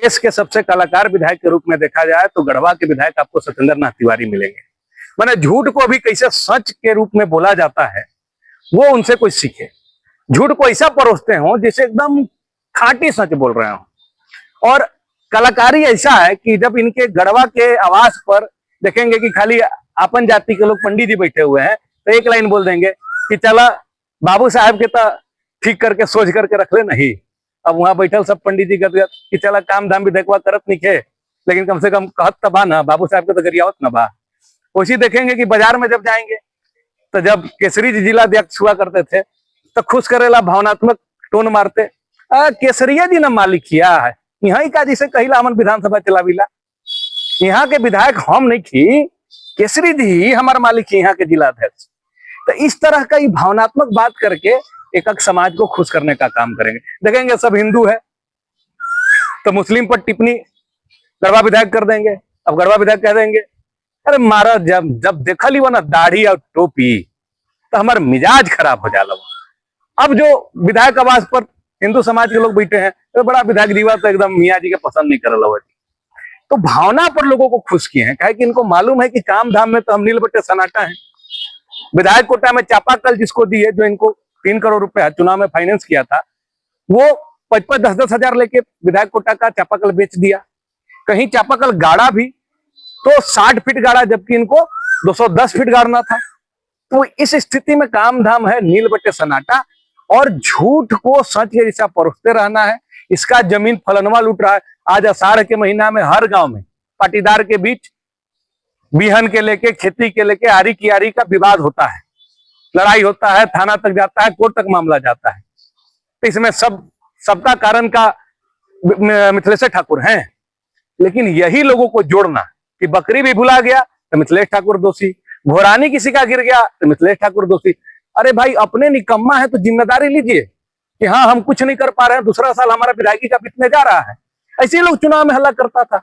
देश के सबसे कलाकार विधायक के रूप में देखा जाए तो गढ़वा के विधायक आपको सत्येंद्र नाथ तिवारी मिलेंगे। माने झूठ को भी कैसे सच के रूप में बोला जाता है, वो उनसे कुछ सीखे। झूठ को ऐसा परोसते हो जैसे एकदम खाटी सच बोल रहे हो। और कलाकारी ऐसा है कि जब इनके गढ़वा के आवास पर देखेंगे कि खाली अपन जाति के लोग पंडित जी बैठे हुए हैं, तो एक लाइन बोल देंगे कि चला बाबू साहब के तो ठीक करके सोच करके रख ले। नहीं, अब वहां बैठल सब पंडित जी कहते कि चला काम धाम भी देखवा करत नहीं खे, लेकिन कम से कम कहत तो बा ना, बाबू साहब के तो गरियावत ना बा। उसी देखेंगे कि बाजार में जब जाएंगे तो जब केसरी जी जिला अध्यक्ष हुआ करते थे तो खुश करेला भावनात्मक टोन मारते, केसरिया जी ना मालिक किया है, यहाँ का जिसे कहिला हमन विधानसभा चलाविला, यहाँ के विधायक हम नहीं की, केसरी जी हमारा मालिक यहाँ के जिला अध्यक्ष। तो इस तरह का भावनात्मक बात करके एक समाज को खुश करने का काम करेंगे। देखेंगे सब हिंदू है तो मुस्लिम पर टिप्पणी गढ़वा विधायक कर देंगे। अब गढ़वा विधायक कह देंगे अरे मारा जब देखा ली वो ना दाढ़ी और टोपी तो हमारा मिजाज खराब हो जाला। अब जो विधायक आवास पर हिंदू समाज के लोग बैठे हैं तो बड़ा विधायक दीवा तो एकदम मियाँ जी के पसंद नहीं कर रहा। तो भावना पर लोगों को खुश किए हैं, कहे कि इनको मालूम है कि काम धाम में तो हम नील बट्टे सन्नाटा है। विधायक कोटा में चापाकल जिसको दी है, जो इनको 3 करोड़ रुपए चुनाव में फाइनेंस किया था, वो 5-10 हजार लेके विधायक कोटा का चापाकल बेच दिया। कहीं चापाकल गाड़ा भी तो 60 फीट गाड़ा, जबकि इनको 210 फीट गाड़ना था। तो इस स्थिति में काम धाम है नील बट्टे सन्नाटा, और झूठ को सच के जैसा परोसते रहना है। इसका जमीन फलनवा लूट रहा है। आज आषाढ़ के महीना में हर गांव में पाटीदार के बीच बिहन के लेके, खेती के लेके, आरी की आरी का विवाद होता है, लड़ाई होता है, थाना तक जाता है, कोर्ट तक मामला जाता है। तो इसमें सबका कारण का मिथिलेश ठाकुर हैं। लेकिन यही लोगों को जोड़ना कि बकरी भी भुला गया तो मिथिलेश ठाकुर दोषी, घोरानी किसी का गिर गया तो मिथिलेश ठाकुर दोषी। अरे भाई, अपने निकम्मा है तो जिम्मेदारी लीजिए कि हाँ हम कुछ नहीं कर पा रहे हैं, दूसरा साल हमारा विधायकी का बीतने जा रहा है। ऐसे ही लोग चुनाव में हल्ला करता था,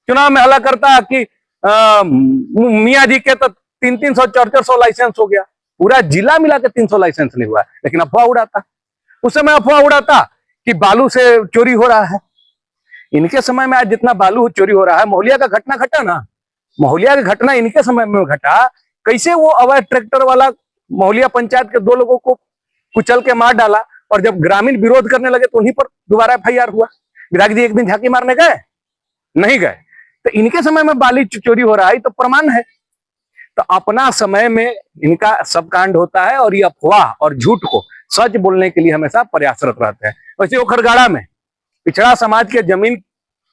चुनाव में हल्ला करता कि मियाँ जी के तो 300 400 लाइसेंस हो गया। पूरा जिला मिला के 300 लाइसेंस नहीं हुआ, लेकिन अफवाह उड़ाता। उस समय अफवाह उड़ाता कि बालू से चोरी हो रहा है। इनके समय में आज जितना बालू चोरी हो रहा है, महुलिया का घटना घटा ना, महुलिया का घटना इनके समय में घटा। कैसे वो अवैध ट्रैक्टर वाला महुलिया पंचायत के 2 लोगों को कुचल के मार डाला, और जब ग्रामीण विरोध करने लगे तो उन्हीं पर दोबारा FIR हुआ। विधायक जी एक दिन झांकी मारने गए? नहीं गए। तो इनके समय में बाली चोरी हो रहा है तो प्रमाण है। तो अपना समय में इनका सब कांड होता है, और ये अफवाह और झूठ को सच बोलने के लिए हमेशा प्रयासरत रहते हैं। वैसे ओखरगाड़ा में पिछड़ा समाज के जमीन,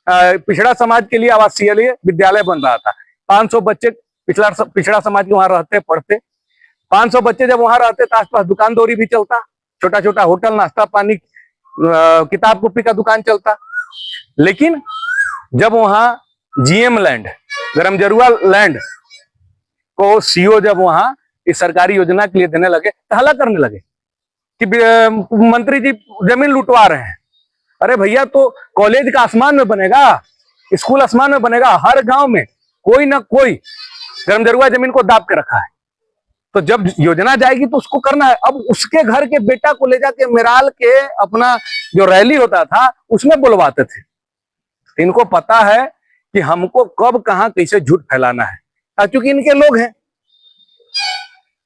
पिछड़ा समाज के लिए आवासीय विद्यालय बन रहा था। 500 बच्चे पिछड़ा समाज के वहां रहते पढ़ते। 500 बच्चे जब वहां रहते तो आसपास दुकान दौरी भी चलता, छोटा छोटा होटल, नाश्ता पानी, किताब कॉपी का दुकान चलता। लेकिन जब वहां GM लैंड, गरमजरुआ लैंड को CO जब वहां इस सरकारी योजना के लिए देने लगे तो हल्ला करने लगे कि मंत्री जी जमीन लुटवा रहे हैं। अरे भैया, तो कॉलेज का आसमान में बनेगा, स्कूल आसमान में बनेगा। हर गांव में कोई ना कोई गरमजरुआ जमीन को दाब के रखा है, तो जब योजना जाएगी तो उसको करना है। अब उसके घर के बेटा को ले जाके मेराल के अपना जो रैली होता था उसमें बुलवाते थे। इनको पता है कि हमको कब कहां कैसे झूठ फैलाना है, क्योंकि इनके लोग हैं,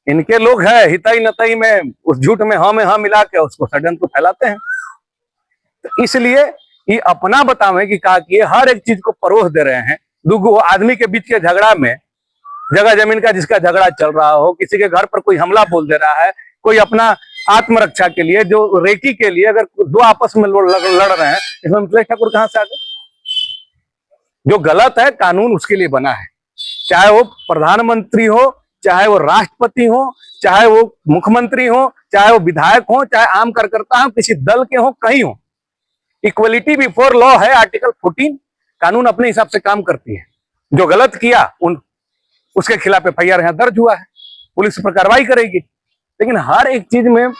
इनके लोग हैं। हितई नतई में उस झूठ में हाँ मिला के उसको षड्यंत्र फैलाते हैं। तो इसलिए ये अपना बतावे कि कहा कि हर एक चीज को परोस दे रहे हैं। 2 आदमी के बीच के झगड़ा में, जगह जमीन का जिसका झगड़ा चल रहा हो, किसी के घर पर कोई हमला बोल दे रहा है, कोई अपना आत्मरक्षा के लिए, जो रेकी के लिए, अगर 2 आपस में लड़ रहे हैं, इसमें मिथिलेश ठाकुर कहां से आ गए? जो गलत है कानून उसके लिए बना है, चाहे वो प्रधानमंत्री हो, चाहे वो राष्ट्रपति हो, चाहे वो मुख्यमंत्री हो, चाहे वो विधायक हो, चाहे आम कार्यकर्ता हो, किसी दल के हो, कहीं हो। इक्वलिटी बिफोर लॉ है आर्टिकल 14। कानून अपने हिसाब से काम करती है। जो गलत किया उसके खिलाफ FIR यहाँ दर्ज हुआ है, पुलिस पर कार्रवाई करेगी। लेकिन हर एक चीज में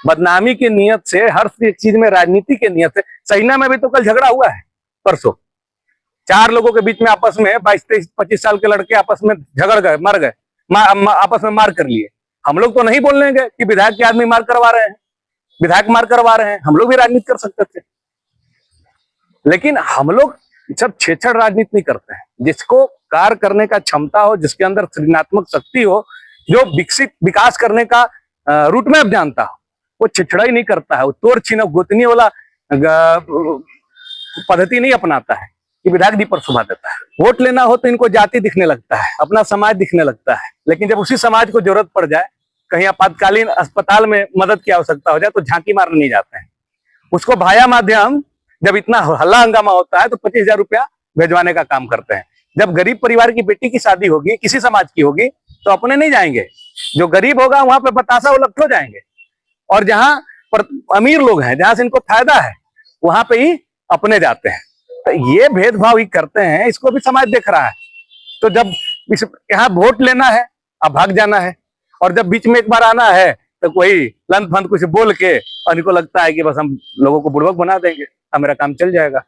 बदनामी की नियत से, हर एक चीज में राजनीति की नियत से। सहीना में भी तो कल झगड़ा हुआ है, परसों 4 लोगों के बीच में आपस में 22, 23, 25 साल के लड़के आपस में झगड़ गए, मर गए, आपस में मार कर लिए। हम लोग तो नहीं बोलेंगे कि विधायक के आदमी मार करवा रहे हैं, विधायक मार करवा रहे हैं। हम लोग भी राजनीति कर सकते थे। लेकिन हम लोग सब छेछड़ राजनीति नहीं करते हैं। जिसको कार्य करने का क्षमता हो, जिसके अंदर सृजनात्मक शक्ति हो, जो विकास करने का रूट मैप जानता हो, वो छिछड़ा ही नहीं करता है। वो तोड़ छीनो गोतनी वाला पद्धति नहीं अपनाता है कि विधायक दी पर सुभा देता है। वोट लेना हो तो इनको जाति दिखने लगता है, अपना समाज दिखने लगता है। लेकिन जब उसी समाज को जरूरत पड़ जाए, कहीं आपातकालीन अस्पताल में मदद की आवश्यकता हो जाए, तो झांकी मारने नहीं जाते हैं। उसको भाया माध्यम जब इतना हल्ला हंगामा होता है तो 25,000 रुपया भेजवाने का काम करते हैं। जब गरीब परिवार की बेटी की शादी होगी, किसी समाज की होगी, तो अपने नहीं जाएंगे। जो गरीब होगा वहां पे बतासा उलट हो जाएंगे, और जहां पर अमीर लोग हैं, जहां से इनको फायदा है, वहां पे ही अपने जाते हैं। तो ये भेदभाव ही करते हैं, इसको भी समाज देख रहा है। तो जब यहाँ वोट लेना है, अब भाग जाना है, और जब बीच में एक बार आना है तो कोई लंत फंत कुछ बोल के, और इनको लगता है कि बस हम लोगों को बुड़बक बना देंगे, अब मेरा काम चल जाएगा।